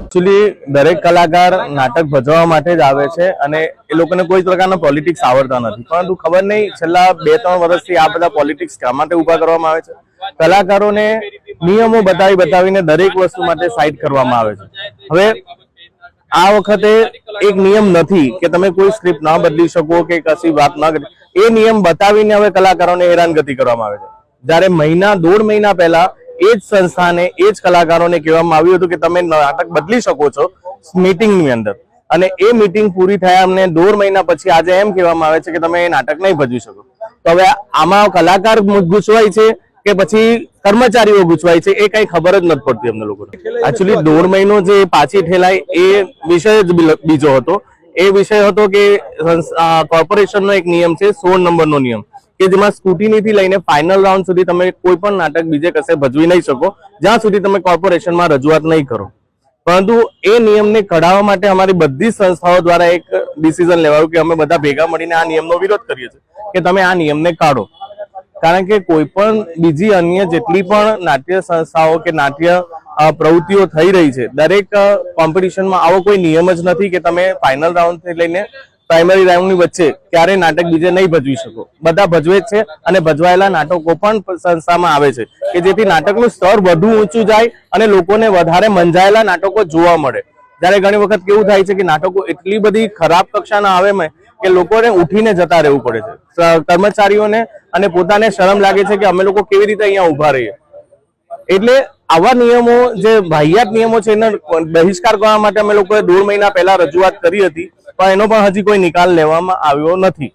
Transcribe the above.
Actually दरेक कलाकार नाटक भजवा माटे ज आवे छे अने ए लोकोने कोई प्रकारना पॉलिटिक्स आवडता नथी, परंतु खबर नहीं छेल्ला 2-3 वर्षथी आ बधा पॉलिटिक्स शा माटे उभा करवामां आवे छे। कलाकारोने नियमो बतावीने दरेक वस्तु माटे साइड करवामां आवे छे। हवे आ वखते एक नियम नथी के तमे कोई स्क्रिप्ट न बदली शको के कशी वात न करी, ए नियम बतावीने हवे कलाकारोने हैरानगति करवामां आवे छे। ज्यारे महीना 1.5 महीना पहला एज संस्थाने एज कलाकारोने कहेवामां आव्युं हतुं के तमे नाटक बदली शको छो मीटिंगनी अंदर, अने ए मीटिंग पूरी थया अमने 1.5 महीना पछी आजे एम कहेवामां आवे छे के तमे नाटक नहीं भजवी शको। तो हवे आमां कलाकार गूंचवाय छे के पछी कर्मचारीओ गूंचवाय छे ए कई खबर ज नथी पड़ती अमने लोकोने। एक्चुअली 1.5 महीनो जे पाછી ठेलाय ए विषय ज बीजो हतो। ए विषय हतो के कोर्पोरेशननो एक नियम छे 16 नंबरनो नियम के जेमां स्कूटीनी थी लईने फाइनल राउंड सुधी तमे कोई पण नाटक बीजे कसे भजवी नहीं शको ज्यां सुधी तमे कोर्पोरेशनमां रजूआत नहीं करो। परंतु ए नियमने कढाववा माटे अमारी बधी संस्थाओ द्वारा एक डिसिजन लेवायुं के अमे बधा भेगा मळीने आ नियमनो विरोध करीए छीए के तमे आ नियमने काढो, कारण के कोई पण बीजी अन्य जेटली पण नाट्य संस्थाओ के नाट्य प्रवृत्तिओ थई रही छे दरेक कॉम्पिटिशनमां आवो कोई नियम ज नथी के तमे फाइनल राउंड थी लईने प्राइमरी राउंड वच्चे क्यारे नाटक बीजे नहीं भजवी शको। बधा भजवे छे अने भजवायेला नाटको पण संस्थामां आवे छे के जेथी नाटकनुं स्तर वधु ऊंचुं जाय अने लोकोने वधारे मंजायेला नाटको जोवा मळे। ज्यारे घणी वखत केवुं थाय छे के नाटको एटली बधी खराब कक्षाना आवे के लोकोने उठीने जता रहेवुं पड़े छे। कर्मचारीओने अने पोताने शरम लागे छे के अमे लोको केवी रीते अहींया उभा रहीए। एटले आवा नियमो जे बाह्यात नियमो छे एनो बहिष्कार करवा माटे अमे लोकोए 1.5 महीना पहेला रजूआत करी हती, पण एनो पण हजी कोई निकाल लेवामां આવ્યો નથી।